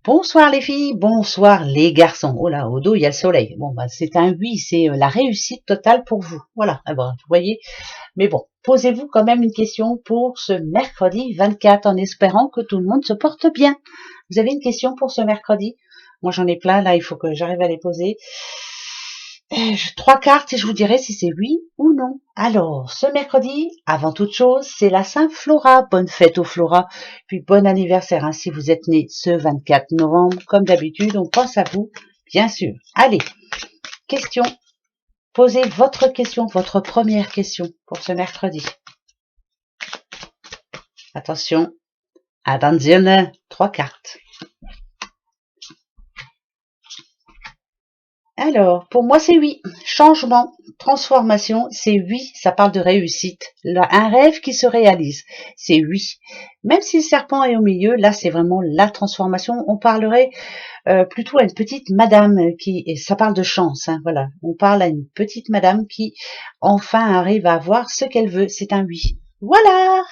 Bonsoir les filles, bonsoir les garçons. Oh là, au dos, il y a le soleil. Bon, bah, c'est un oui, c'est la réussite totale pour vous. Voilà, ah bah, vous voyez. Mais bon, posez-vous quand même une question pour ce mercredi 24 en espérant que tout le monde se porte bien. Vous avez une question pour ce mercredi? Moi, j'en ai plein, là, il faut que j'arrive à les poser. Trois cartes et je vous dirai si c'est oui ou non. Alors, ce mercredi, avant toute chose, c'est la Saint-Flora. Bonne fête aux Flora. Puis bon anniversaire hein, si vous êtes né ce 24 novembre. Comme d'habitude, on pense à vous, bien sûr. Allez, question. Posez votre question, votre première question pour ce mercredi. Attention, attenzione, trois cartes. Alors, pour moi, c'est oui. Changement, transformation, c'est oui. Ça parle de réussite. Là, un rêve qui se réalise, c'est oui. Même si le serpent est au milieu, là, c'est vraiment la transformation. On parlerait plutôt à une petite madame qui, et ça parle de chance, hein, voilà. On parle à une petite madame qui, enfin, arrive à avoir ce qu'elle veut. C'est un oui. Voilà.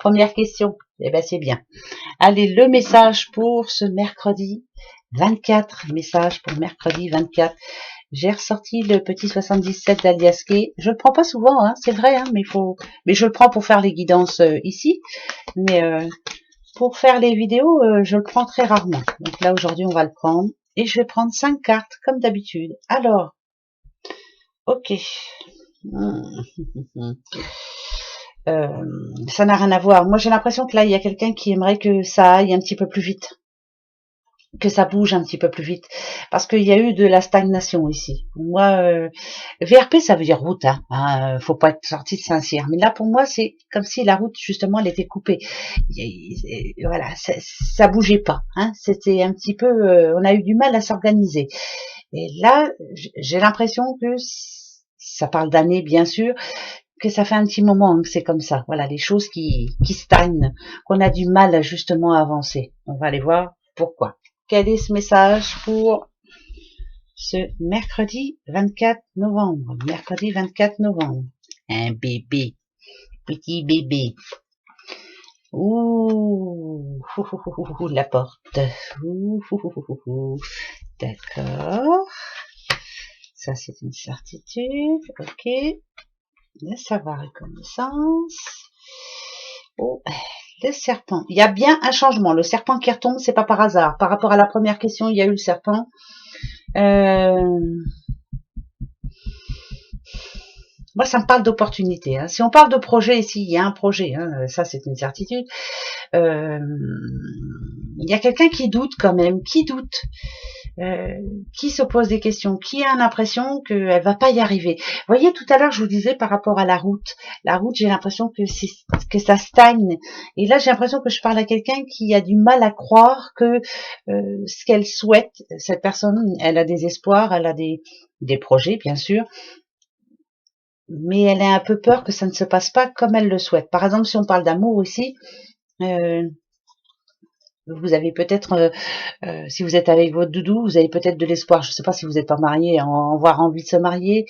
Première question. Eh ben, c'est bien. Allez, le message pour ce mercredi 24. Message pour mercredi 24. J'ai ressorti le petit 77 d'Aliaské. Je le prends pas souvent, hein, c'est vrai, hein, mais je le prends pour faire les guidances ici. Mais pour faire les vidéos, je le prends très rarement. Donc là, aujourd'hui, on va le prendre. Et je vais prendre 5 cartes, comme d'habitude. Alors, ok. Ça n'a rien à voir. Moi, j'ai l'impression que là, il y a quelqu'un qui aimerait que ça aille un petit peu plus vite, que ça bouge un petit peu plus vite, parce qu'il y a eu de la stagnation ici. Moi, VRP, ça veut dire route, hein, faut pas être sorti de Saint-Cyr. Mais là, pour moi, c'est comme si la route, justement, elle était coupée. Voilà, ça bougeait pas. Hein, c'était un petit peu, on a eu du mal à s'organiser. Et là, j'ai l'impression que ça parle d'années, bien sûr, que ça fait un petit moment hein, que c'est comme ça. Voilà, les choses qui stagnent, qu'on a du mal justement à avancer. On va aller voir pourquoi. Quel est ce message pour ce mercredi 24 novembre? Mercredi 24 novembre. Un bébé, petit bébé. Ouh, la porte. Ouh, d'accord. Ça, c'est une certitude. Ok. Le savoir et connaissance. Oh, le serpent. Il y a bien un changement. Le serpent qui retombe, c'est pas par hasard. Par rapport à la première question, il y a eu le serpent. Moi, ça me parle d'opportunité. Hein. Si on parle de projet ici, il y a un projet. Hein, ça, c'est une certitude. Il y a quelqu'un qui doute quand même. Qui doute qui se pose des questions, qui a l'impression qu'elle va pas y arriver. Vous voyez, tout à l'heure, je vous disais par rapport à la route. La route, j'ai l'impression que ça stagne. Et là, j'ai l'impression que je parle à quelqu'un qui a du mal à croire que ce qu'elle souhaite, cette personne, elle a des espoirs, elle a des projets, bien sûr, mais elle a un peu peur que ça ne se passe pas comme elle le souhaite. Par exemple, si on parle d'amour ici, vous avez peut-être, si vous êtes avec votre doudou, vous avez peut-être de l'espoir. Je ne sais pas si vous n'êtes pas marié, avoir envie de se marier,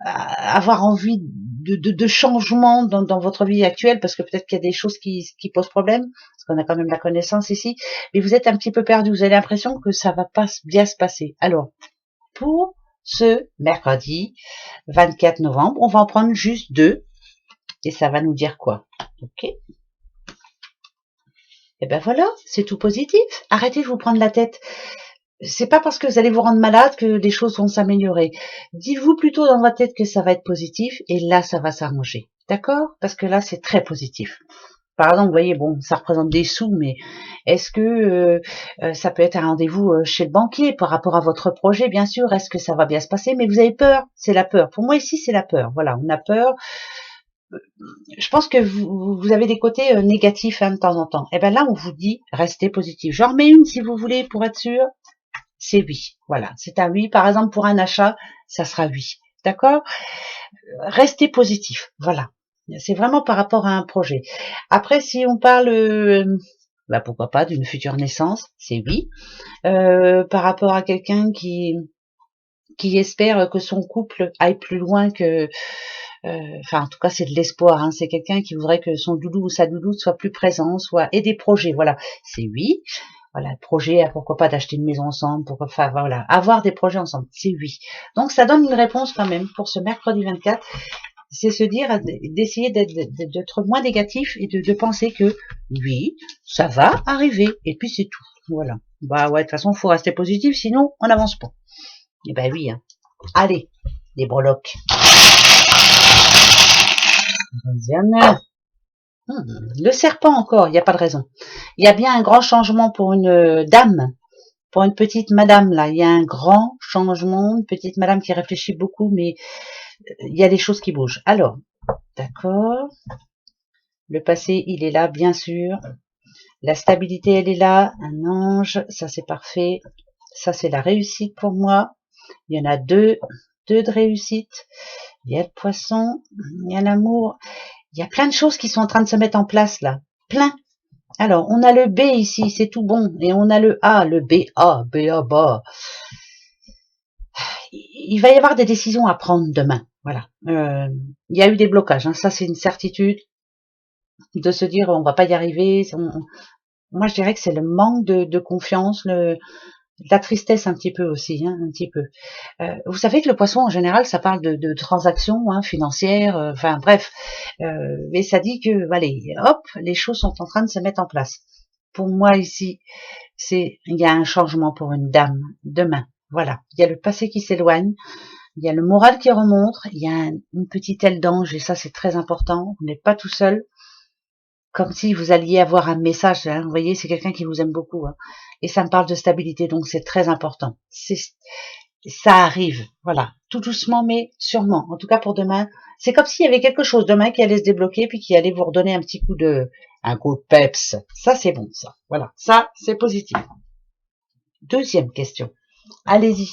avoir envie de changement dans votre vie actuelle, parce que peut-être qu'il y a des choses qui posent problème, parce qu'on a quand même la connaissance ici, mais vous êtes un petit peu perdu, vous avez l'impression que ça va pas bien se passer. Alors, pour ce mercredi 24 novembre, on va en prendre juste 2, et ça va nous dire quoi? Ok. Et ben voilà, c'est tout positif. Arrêtez de vous prendre la tête. C'est pas parce que vous allez vous rendre malade que les choses vont s'améliorer. Dites-vous plutôt dans votre tête que ça va être positif et là, ça va s'arranger. D'accord? Parce que là, c'est très positif. Par exemple, vous voyez, bon, ça représente des sous, mais est-ce que ça peut être un rendez-vous chez le banquier par rapport à votre projet, bien sûr? Est-ce que ça va bien se passer? Mais vous avez peur, c'est la peur. Pour moi, ici, c'est la peur. Voilà, on a peur. Je pense que vous avez des côtés négatifs hein, de temps en temps. Et bien là, on vous dit, restez positif. J'en remets une si vous voulez pour être sûr. C'est oui. Voilà, c'est un oui. Par exemple, pour un achat, ça sera oui. D'accord? Restez positif. Voilà. C'est vraiment par rapport à un projet. Après, si on parle, bah pourquoi pas, d'une future naissance, c'est oui. Par rapport à quelqu'un qui espère que son couple aille plus loin que enfin en tout cas c'est de l'espoir, hein. C'est quelqu'un qui voudrait que son doudou ou sa doudoune soit plus présent, soit et des projets, voilà, c'est oui. Voilà, projet, pourquoi pas d'acheter une maison ensemble, pourquoi, enfin voilà, avoir des projets ensemble, c'est oui. Donc ça donne une réponse quand même pour ce mercredi 24, c'est se dire, d'essayer d'être moins négatif et de penser que oui, ça va arriver, et puis c'est tout, voilà. Bah ouais, de toute façon, il faut rester positif, sinon on n'avance pas. Et ben oui, hein. Allez, les breloques. Le serpent encore, il n'y a pas de raison. Il y a bien un grand changement pour une dame, pour une petite madame là. Il y a un grand changement, une petite madame qui réfléchit beaucoup, mais il y a des choses qui bougent. Alors, d'accord. Le passé, il est là, bien sûr. La stabilité, elle est là. Un ange, ça c'est parfait. Ça c'est la réussite pour moi. Il y en a deux de réussite. Il y a le poisson, il y a l'amour. Il y a plein de choses qui sont en train de se mettre en place là. Plein. Alors, on a le B ici, c'est tout bon. Et on a le A, le BA, BA, il va y avoir des décisions à prendre demain. Voilà. Il y a eu des blocages, hein. Ça c'est une certitude. De se dire on va pas y arriver. Moi je dirais que c'est le manque de confiance, la tristesse un petit peu aussi, hein, un petit peu. Vous savez que le poisson en général ça parle de transactions financières, enfin bref, mais ça dit que allez, hop, les choses sont en train de se mettre en place. Pour moi ici, il y a un changement pour une dame demain. Voilà, il y a le passé qui s'éloigne, il y a le moral qui remonte, il y a une petite aile d'ange et ça c'est très important. Vous n'êtes pas tout seul. Comme si vous alliez avoir un message, hein, vous voyez, c'est quelqu'un qui vous aime beaucoup, hein, et ça me parle de stabilité, donc c'est très important. Ça arrive, voilà, tout doucement, mais sûrement. En tout cas pour demain, c'est comme s'il y avait quelque chose demain qui allait se débloquer, puis qui allait vous redonner un coup de peps. Ça c'est bon, ça. Voilà, ça c'est positif. Deuxième question. Allez-y.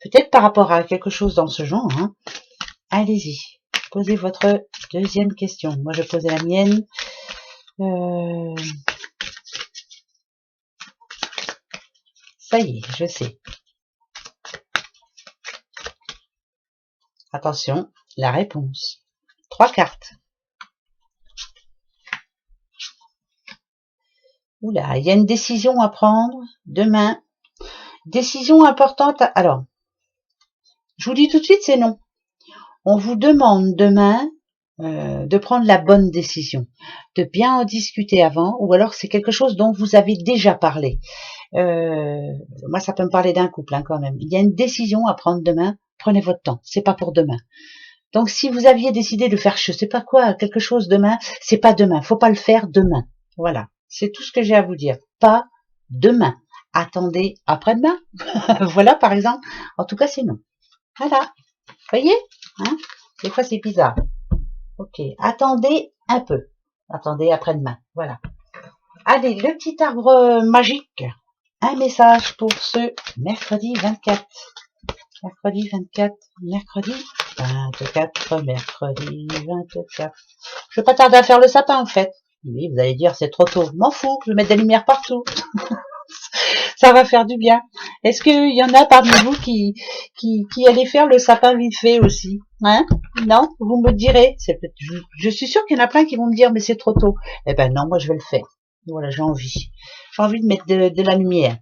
Peut-être par rapport à quelque chose dans ce genre, hein. Allez-y. Posez votre deuxième question. Moi je posais la mienne. Ça y est, je sais. Attention, la réponse. 3 cartes. Oula, il y a une décision à prendre demain. Décision importante. Alors, je vous dis tout de suite, c'est non. On vous demande demain de prendre la bonne décision, de bien en discuter avant, ou alors c'est quelque chose dont vous avez déjà parlé. Moi, ça peut me parler d'un couple quand même. Il y a une décision à prendre demain. Prenez votre temps. C'est pas pour demain. Donc, si vous aviez décidé de faire, je sais pas quoi, quelque chose demain, c'est pas demain. Faut pas le faire demain. Voilà. C'est tout ce que j'ai à vous dire. Pas demain. Attendez après-demain. Voilà, par exemple. En tout cas, c'est non. Voilà. Vous voyez, hein? Des fois, c'est bizarre. Ok. Attendez un peu. Attendez après-demain. Voilà. Allez, le petit arbre magique. Un message pour ce mercredi 24. Mercredi 24. Mercredi 24. Mercredi 24. Je vais pas tarder à faire le sapin, en fait. Oui, vous allez dire, c'est trop tôt. M'en fous, je vais mettre des lumières partout. Ça va faire du bien. Est-ce qu'il y en a parmi vous qui allait faire le sapin vite fait aussi? Hein? Non? Vous me direz. Je suis sûre qu'il y en a plein qui vont me dire, mais c'est trop tôt. Eh ben non, moi je vais le faire. Voilà, j'ai envie. J'ai envie de mettre de la lumière.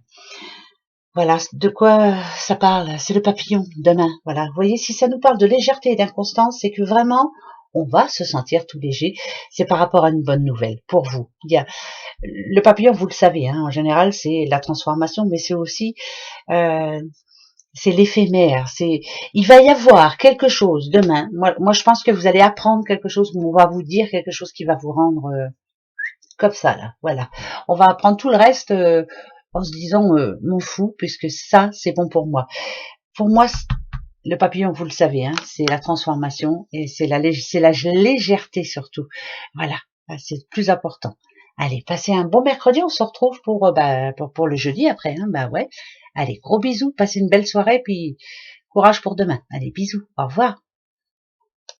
Voilà, de quoi ça parle? C'est le papillon, demain. Voilà, vous voyez, si ça nous parle de légèreté et d'inconstance, c'est que vraiment, on va se sentir tout léger. C'est par rapport à une bonne nouvelle pour vous. Le papillon, vous le savez, hein, en général, c'est la transformation, mais c'est aussi c'est l'éphémère. Il va y avoir quelque chose demain. Moi, je pense que vous allez apprendre quelque chose, on va vous dire quelque chose qui va vous rendre comme ça là. Voilà. On va apprendre tout le reste en se disant m'en fous, puisque ça, c'est bon pour moi. Pour moi, le papillon, vous le savez, hein, c'est la transformation et c'est la légèreté surtout. Voilà, c'est le plus important. Allez, passez un bon mercredi, on se retrouve pour le jeudi après, hein, bah ouais. Allez, gros bisous, passez une belle soirée, puis courage pour demain. Allez, bisous, au revoir.